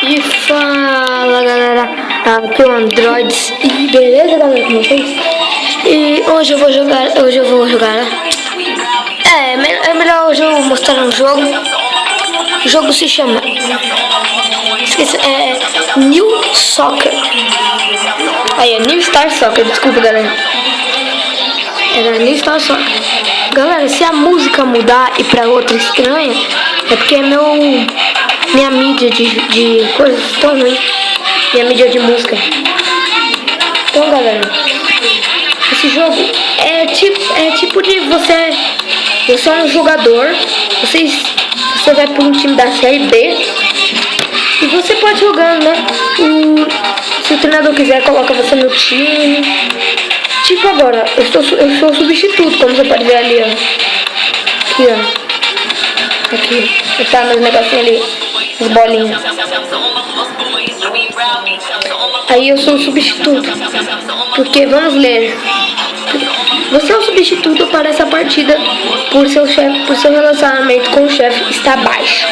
E fala galera, aqui é o Androids e beleza galera com vocês? E hoje eu vou jogar. É melhor hoje eu mostrar um jogo. O jogo se chama New Soccer. Aí é New Star Soccer, desculpa galera. Era New Star Soccer. Galera, se a música mudar e pra outra estranha, é porque é minha mídia de coisas tão ruim. Minha mídia de música. Então galera, esse jogo é tipo de você é um jogador, você vai para um time da série B e você pode jogar, né? Se o treinador quiser, coloca você no time. Tipo agora, eu sou substituto, como você pode ver ali, ó. Aqui, ó. Aqui, tá meus negocinhos ali, as bolinhas. Aí eu sou o substituto, porque vamos ler. Você é o substituto para essa partida por seu relacionamento com o chefe está baixo.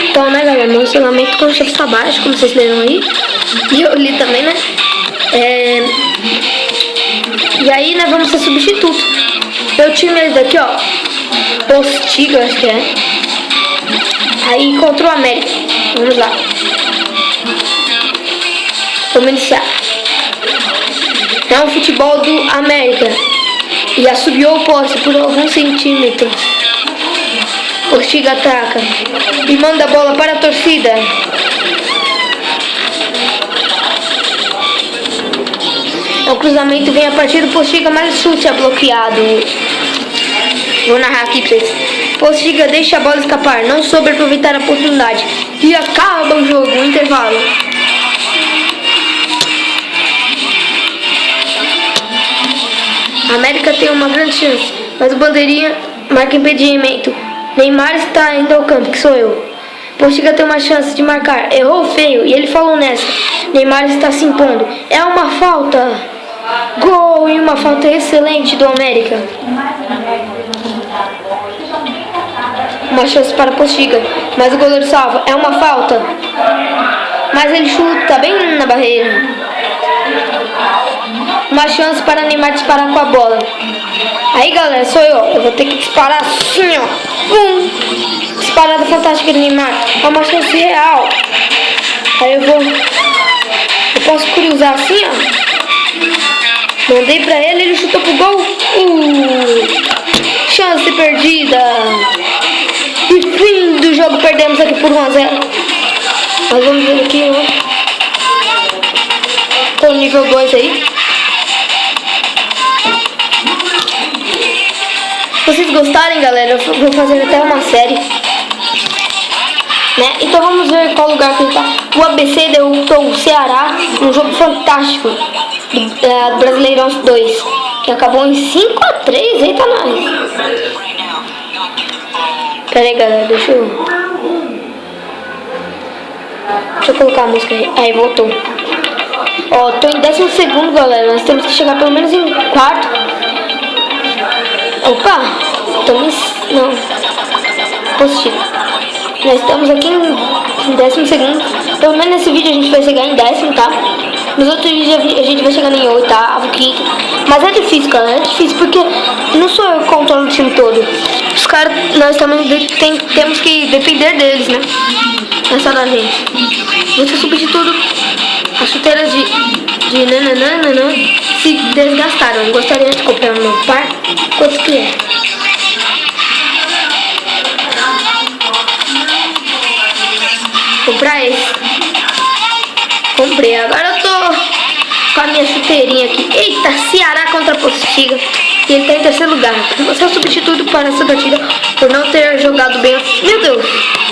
Então, né, galera, meu relacionamento com o chefe está baixo, como vocês leram aí. E eu li também, né? E aí, né, vamos ser substituto. Meu time é esse daqui, ó. Postiga, acho que é. Aí contra o América. Vamos lá. Vamos iniciar. É um futebol do América. E assobiou o poste por alguns centímetros. Postiga ataca e manda a bola para a torcida. O cruzamento vem a partir do Postiga, mas o chute é bloqueado. Vou narrar aqui pra vocês. Postiga deixa a bola escapar, não soube aproveitar a oportunidade e acaba o jogo, o intervalo. A América tem uma grande chance, mas o bandeirinha marca impedimento. Neymar está indo ao campo, que sou eu. Postiga tem uma chance de marcar, errou feio e ele falou nessa. Neymar está se impondo, é uma falta. Gol, e uma falta excelente do América. Uma chance para Postiga, mas o goleiro salva, é uma falta. Mas ele chuta bem na barreira. Uma chance para Neymar disparar com a bola. Aí galera, sou eu vou ter que disparar assim, ó. Disparada fantástica de Neymar. É uma chance real. Aí eu posso cruzar assim, ó. Mandei pra ele chutou pro gol. Chance perdida. E fim do jogo, perdemos aqui por 1-0. Mas vamos ver aqui, ó. Tô no nível 2 aí. Se vocês gostarem, galera, eu vou fazer até uma série, né? Então vamos ver qual lugar que ele tá. O ABC derrotou o Ceará num jogo fantástico do Brasileirão 2, que acabou em 5-3. Eita, nós. Pera aí, galera, deixa eu colocar a música aí. Aí, voltou. Ó, tô em 12º, galera. Nós temos que chegar pelo menos em 4º. Opa! Não. Positivo. Nós estamos aqui em 12º. Pelo menos nesse vídeo a gente vai chegar em 10º, tá? Nos outros vídeos a gente vai chegar em 8º, 5º. Mas é difícil, galera. É difícil porque não sou eu que controlo o time todo. Os caras, nós também temos que depender deles, né? Não é só da gente. Você substituto. As chuteiras de nananana se desgastaram. Gostaria de comprar um novo par? Quanto que é? Comprar esse. Comprei. Agora eu tô com a minha chuteirinha aqui. Eita, Ceará contra Postiga. E ele tá em 3º lugar. Você é o substituto para essa partida por não ter jogado bem. Meu Deus,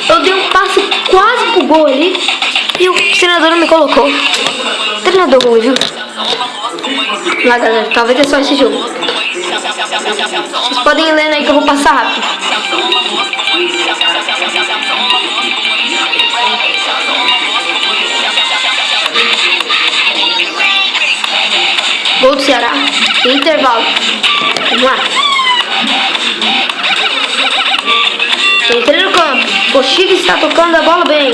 eu dei um passe quase pro gol ali e o treinador não me colocou. Treinador ruim, viu? Lá, galera, talvez é só esse jogo. Vocês podem ir lendo aí que eu vou passar rápido. Gol do Ceará. Intervalo. Vamos lá. Entrei no campo. Postiga está tocando a bola bem.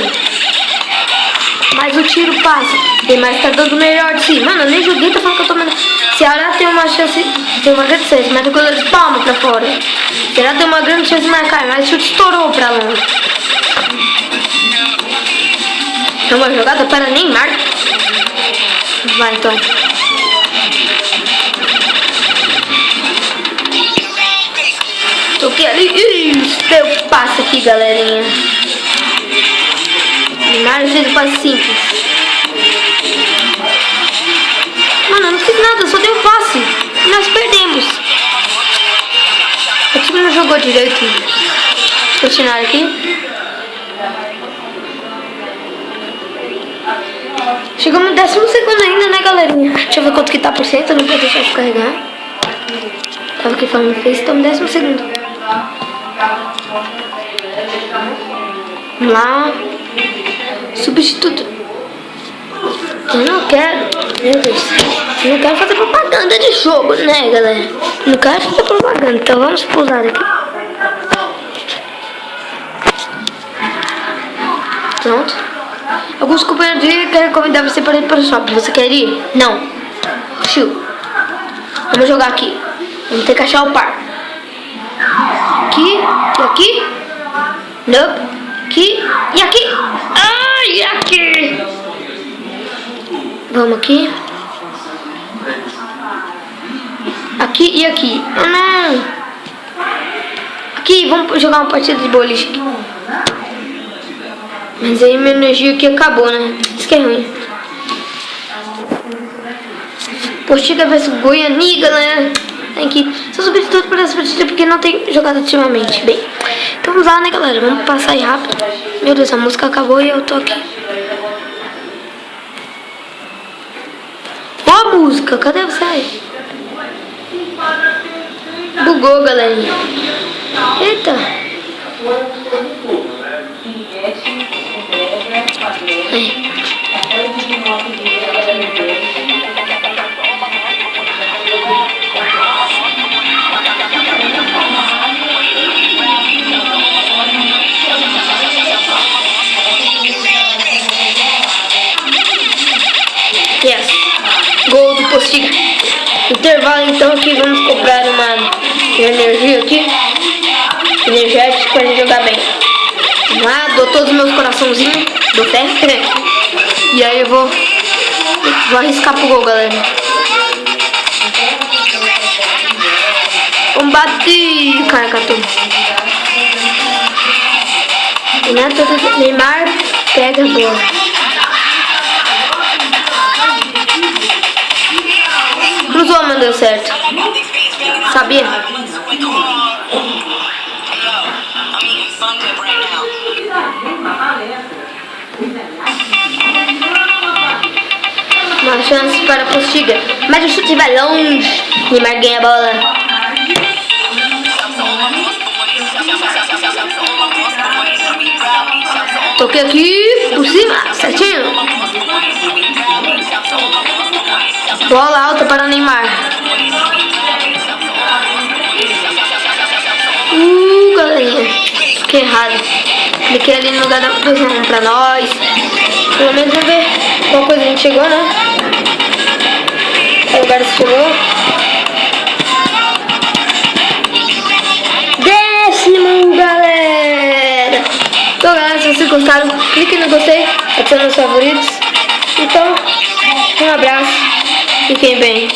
mas o tiro passa. Neymar está dando o melhor de si. Mano, eu nem joguei, tá falando que eu tô melhor. Ceará tem uma chance, tem uma grande chance, mas o goleiro de palma pra fora. Ceará tem uma grande chance de marcar, mas o chute estourou pra longe. É uma jogada para Neymar. Vai então. Toquei ali. Deu passe aqui, galerinha. Neymar fez o passe simples. Mano, eu não fiz nada, só dei um passe. E nós perdemos. O time não jogou direito. Continuar aqui. Chegamos no 12º ainda, né, galerinha? Deixa eu ver quanto que tá por cento, não vou deixar de carregar. Tava aqui falando que fez, estamos no 12º. Vamos lá. Substituto. Eu não quero, meu Deus, eu não quero fazer propaganda de jogo, né, galera? Não quero fazer propaganda, então vamos pousar aqui. Pronto. Alguns companheiros querem convidar você para ir para o shopping. Você quer ir? Não. Chiu. Vamos jogar aqui. Vamos ter que achar o par. Aqui e aqui. Nope. Aqui e aqui. Ai, e aqui. Vamos aqui. Aqui e aqui. Oh, não. Aqui, vamos jogar uma partida de boliche aqui. Mas aí minha energia aqui acabou, né? Isso que é ruim. Postiga vs Goiani, galera. Tem que só substituto para essa partida porque não tem jogado ultimamente. Bem, então vamos lá, né, galera? Vamos passar aí rápido. Meu Deus, a música acabou e eu tô aqui. Ó a música, cadê você aí? Bugou, galerinha. Eita. Aí. Yes. Gol do Postiga. Intervalo então aqui, vamos comprar uma energia aqui. Energético pra gente jogar bem. Vamos lá, dou todos os meus coraçãozinhos. Dou fé. E aí eu vou arriscar pro gol, galera. Combate! Cara, catou. Neymar pega a bola. Cruzou, mas deu certo. Sabia? Uma chance para a Postiga. Mas o chute vai longe. Neymar ganha a bola. Toquei aqui por cima, certinho. Bola alta para o Neymar. Galerinha, que errado. Cliquei ali no lugar do 2-1 pra nós. Pelo menos vamos ver qual coisa a gente chegou, né? O lugar chegou. 10º, galera. Então, galera, se vocês gostaram, clique no gostei, adicione nos favoritos. Então, um abraço. Fiquem bem.